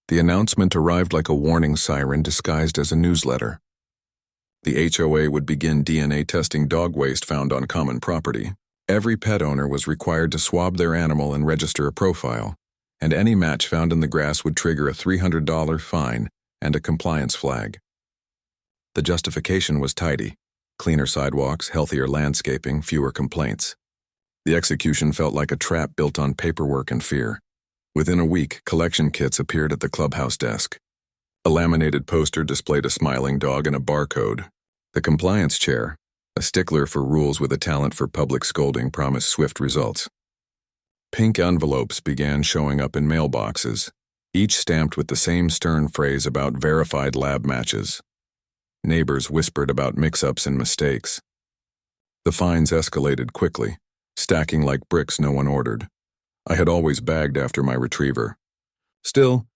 The announcement arrived like a warning siren disguised as a newsletter. The HOA would begin DNA testing dog waste found on common property. Every pet owner was required to swab their animal and register a profile, and any match found in the grass would trigger a $300 fine and a compliance flag. The justification was tidy: cleaner sidewalks, healthier landscaping, fewer complaints. The execution felt like a trap built on paperwork and fear. Within a week, collection kits appeared at the clubhouse desk. A laminated poster displayed a smiling dog and a barcode. The compliance chair, a stickler for rules with a talent for public scolding, promised swift results. Pink envelopes began showing up in mailboxes, each stamped with the same stern phrase about verified lab matches. Neighbors whispered about mix-ups and mistakes. The fines escalated quickly, stacking like bricks no one ordered. I had always bagged after my retriever. Still,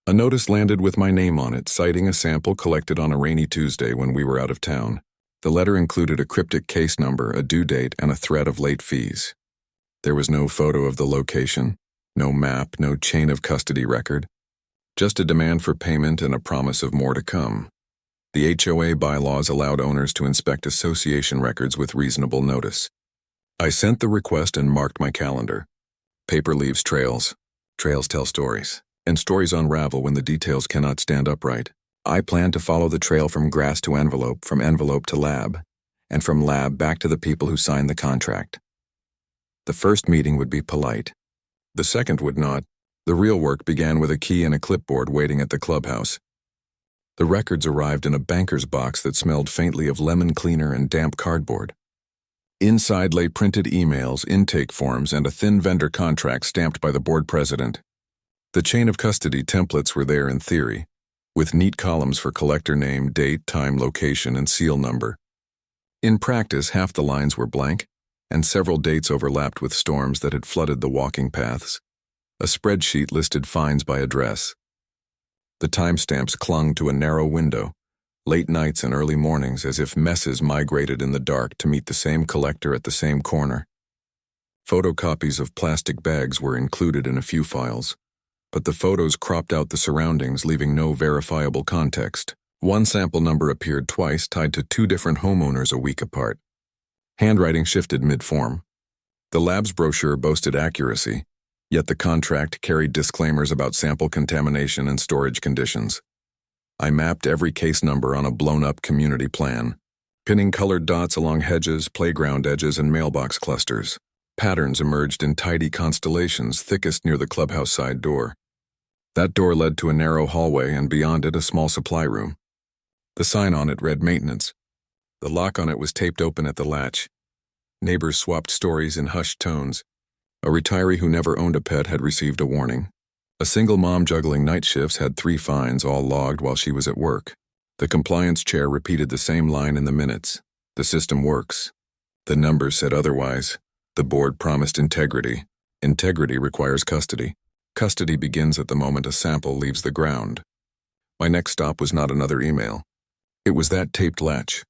a notice landed with my name on it, citing a sample collected on a rainy Tuesday when we were out of town. The letter included a cryptic case number, a due date, and a threat of late fees. There was no photo of the location, no map, no chain of custody record, just a demand for payment and a promise of more to come. The HOA bylaws allowed owners to inspect association records with reasonable notice. I sent the request and marked my calendar. Paper leaves trails. Trails tell stories, and stories unravel when the details cannot stand upright. I plan to follow the trail from grass to envelope, from envelope to lab, and from lab back to the people who signed the contract. The first meeting would be polite. The second would not. The real work began with a key and a clipboard waiting at the clubhouse. The records arrived in a banker's box that smelled faintly of lemon cleaner and damp cardboard. Inside lay printed emails, intake forms, and a thin vendor contract stamped by the board president. The chain of custody templates were there in theory, with neat columns for collector name, date, time, location, and seal number. In practice, half the lines were blank, and several dates overlapped with storms that had flooded the walking paths. A spreadsheet listed fines by address. The timestamps clung to a narrow window, late nights and early mornings, as if messes migrated in the dark to meet the same collector at the same corner. Photocopies of plastic bags were included in a few files, but the photos cropped out the surroundings, leaving no verifiable context. One sample number appeared twice, tied to two different homeowners a week apart. Handwriting shifted mid-form. The lab's brochure boasted accuracy, yet the contract carried disclaimers about sample contamination and storage conditions. I mapped every case number on a blown-up community plan, pinning colored dots along hedges, playground edges, and mailbox clusters. Patterns emerged in tidy constellations, thickest near the clubhouse side door. That door led to a narrow hallway, and beyond it a small supply room. The sign on it read maintenance. The lock on it was taped open at the latch. Neighbors swapped stories in hushed tones. A retiree who never owned a pet had received a warning. A single mom juggling night shifts had 3 fines, all logged while she was at work. The compliance chair repeated the same line in the minutes. The system works. The numbers said otherwise. The board promised integrity. Integrity requires custody. Custody begins at the moment a sample leaves the ground. My next stop was not another email. It was that taped latch.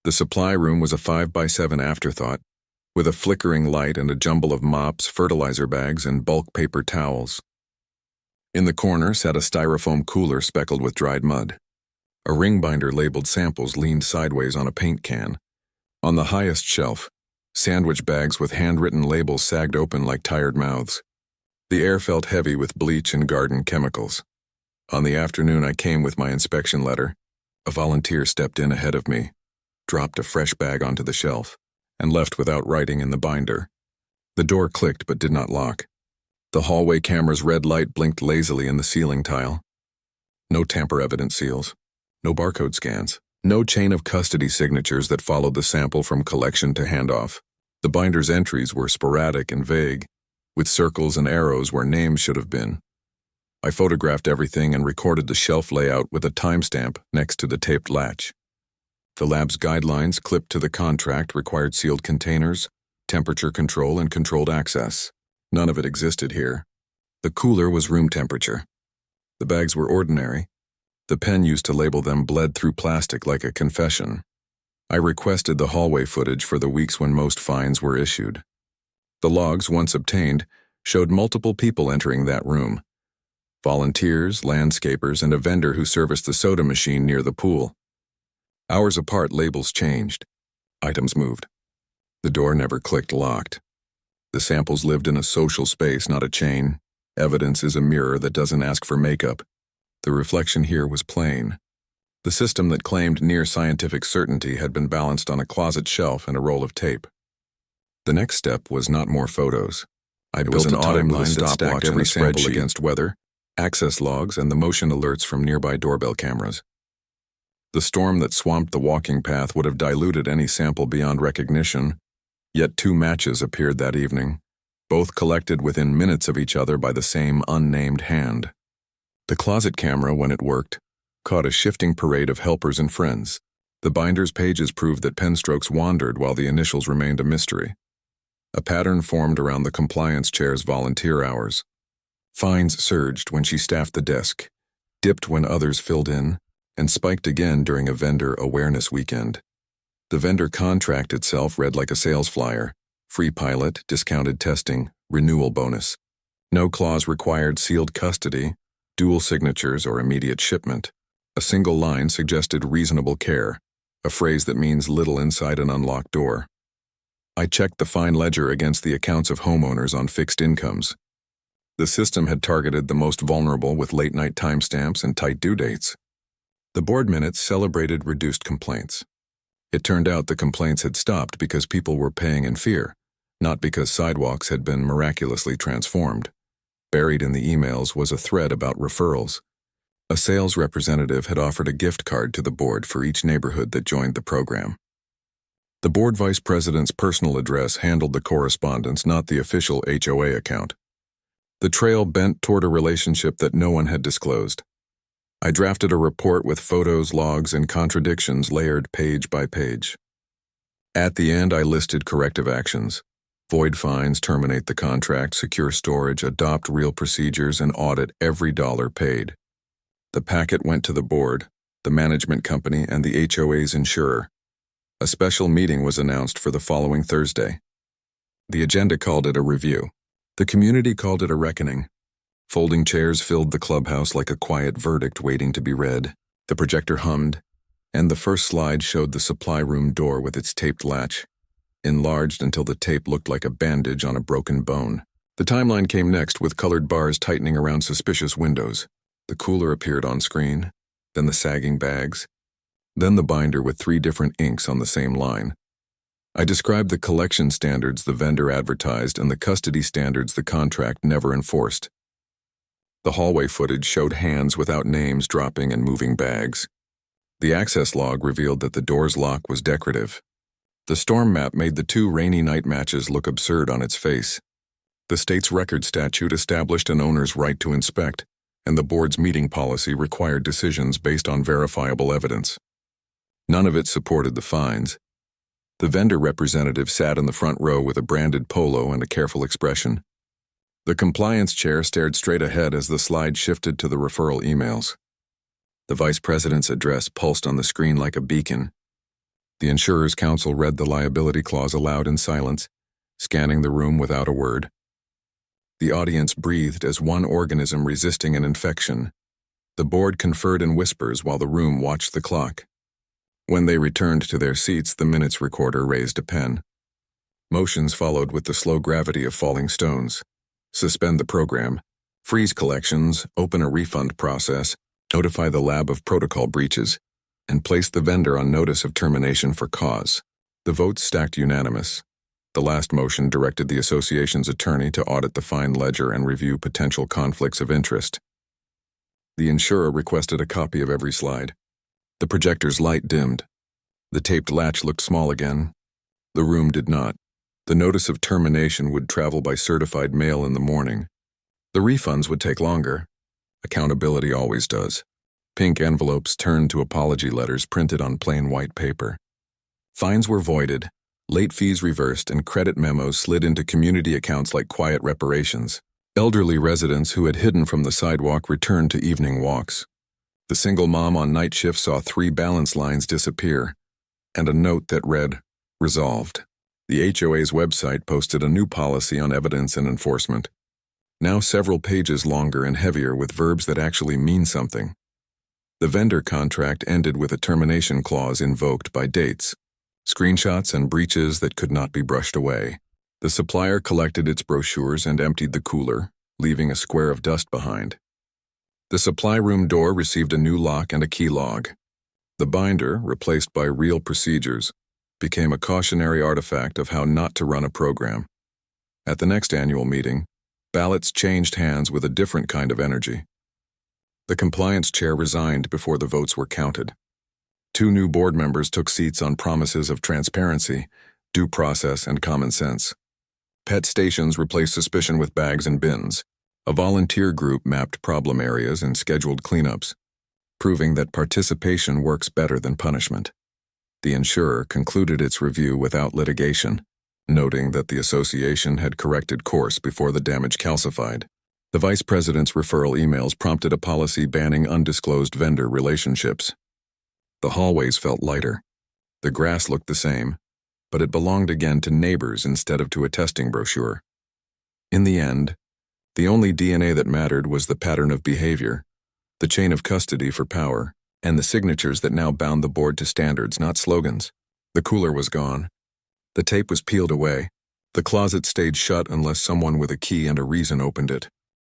The supply room was a 5x7 afterthought, with a flickering light and a jumble of mops, fertilizer bags, and bulk paper towels. In the corner sat a styrofoam cooler speckled with dried mud. A ring binder labeled samples leaned sideways on a paint can. On the highest shelf, sandwich bags with handwritten labels sagged open like tired mouths. The air felt heavy with bleach and garden chemicals. On the afternoon I came with my inspection letter, a volunteer stepped in ahead of me, dropped a fresh bag onto the shelf, and left without writing in the binder. The door clicked but did not lock. The hallway camera's red light blinked lazily in the ceiling tile. No tamper-evident seals. No barcode scans. No chain of custody signatures that followed the sample from collection to handoff. The binder's entries were sporadic and vague, with circles and arrows where names should have been. I photographed everything and recorded the shelf layout with a timestamp next to the taped latch. The lab's guidelines clipped to the contract required sealed containers, temperature control, and controlled access. None of it existed here. The cooler was room temperature. The bags were ordinary. The pen used to label them bled through plastic like a confession. I requested the hallway footage for the weeks when most fines were issued. The logs, once obtained, showed multiple people entering that room. volunteers, landscapers, and a vendor who serviced the soda machine near the pool. Hours apart, labels changed. Items moved. The door never clicked locked. The samples lived in a social space, not a chain. Evidence is a mirror that doesn't ask for makeup. The reflection here was plain. The system that claimed near scientific certainty had been balanced on a closet shelf and a roll of tape. The next step was not more photos. I built an timeline that stacked every sample against weather, access logs, and the motion alerts from nearby doorbell cameras. The storm that swamped the walking path would have diluted any sample beyond recognition, yet 2 matches appeared that evening, both collected within minutes of each other by the same unnamed hand. The closet camera, when it worked, caught a shifting parade of helpers and friends. The binder's pages proved that pen strokes wandered while the initials remained a mystery. A pattern formed around the compliance chair's volunteer hours. Fines surged when she staffed the desk, dipped when others filled in, and spiked again during a vendor awareness weekend. The vendor contract itself read like a sales flyer: free pilot, discounted testing, renewal bonus. No clause required sealed custody, dual signatures, or immediate shipment. A single line suggested reasonable care, a phrase that means little inside an unlocked door. I checked the fine ledger against the accounts of homeowners on fixed incomes. The system had targeted the most vulnerable with late-night timestamps and tight due dates. The board minutes celebrated reduced complaints. It turned out the complaints had stopped because people were paying in fear, not because sidewalks had been miraculously transformed. Buried in the emails was a thread about referrals. A sales representative had offered a gift card to the board for each neighborhood that joined the program. The board vice president's personal address handled the correspondence, not the official HOA account. The trail bent toward a relationship that no one had disclosed. I drafted a report with photos, logs, and contradictions layered page by page. At the end, I listed corrective actions: void fines, terminate the contract, secure storage, adopt real procedures, and audit every dollar paid. The packet went to the board, the management company, and the HOA's insurer. A special meeting was announced for the following Thursday. The agenda called it a review. The community called it a reckoning. Folding chairs filled the clubhouse like a quiet verdict waiting to be read. The projector hummed, and the first slide showed the supply room door with its taped latch, enlarged until the tape looked like a bandage on a broken bone. The timeline came next, with colored bars tightening around suspicious windows. The cooler appeared on screen, then the sagging bags, then the binder with 3 different inks on the same line. I described the collection standards the vendor advertised and the custody standards the contract never enforced. The hallway footage showed hands without names dropping and moving bags. The access log revealed that the door's lock was decorative. The storm map made the 2 rainy night matches look absurd on its face. The state's record statute established an owner's right to inspect, and the board's meeting policy required decisions based on verifiable evidence. None of it supported the fines. The vendor representative sat in the front row with a branded polo and a careful expression. The compliance chair stared straight ahead as the slide shifted to the referral emails. The vice president's address pulsed on the screen like a beacon. The insurer's counsel read the liability clause aloud in silence, scanning the room without a word. The audience breathed as one organism resisting an infection. The board conferred in whispers while the room watched the clock. When they returned to their seats, the minutes recorder raised a pen. Motions followed with the slow gravity of falling stones. Suspend the program, freeze collections, open a refund process, notify the lab of protocol breaches, and place the vendor on notice of termination for cause. The votes stacked unanimous. The last motion directed the association's attorney to audit the fine ledger and review potential conflicts of interest. The insurer requested a copy of every slide. The projector's light dimmed. The taped latch looked small again. The room did not. The notice of termination would travel by certified mail in the morning. The refunds would take longer. Accountability always does. Pink envelopes turned to apology letters printed on plain white paper. Fines were voided, late fees reversed, and credit memos slid into community accounts like quiet reparations. Elderly residents who had hidden from the sidewalk returned to evening walks. The single mom on night shift saw 3 balance lines disappear, and a note that read, "Resolved." The HOA's website posted a new policy on evidence and enforcement. now several pages longer and heavier with verbs that actually mean something. The vendor contract ended with a termination clause invoked by dates, screenshots, and breaches that could not be brushed away. The supplier collected its brochures and emptied the cooler, leaving a square of dust behind. The supply room door received a new lock and a key log. The binder, replaced by real procedures, became a cautionary artifact of how not to run a program. At the next annual meeting, ballots changed hands with a different kind of energy. The compliance chair resigned before the votes were counted. 2 new board members took seats on promises of transparency, due process, and common sense. Pet stations replaced suspicion with bags and bins. A volunteer group mapped problem areas and scheduled cleanups, proving that participation works better than punishment. The insurer concluded its review without litigation, noting that the association had corrected course before the damage calcified. The vice president's referral emails prompted a policy banning undisclosed vendor relationships. The hallways felt lighter. The grass looked the same, but it belonged again to neighbors instead of to a testing brochure. In the end, the only DNA that mattered was the pattern of behavior, the chain of custody for power, and the signatures that now bound the board to standards, not slogans. The cooler was gone. The tape was peeled away. The closet stayed shut unless someone with a key and a reason opened it.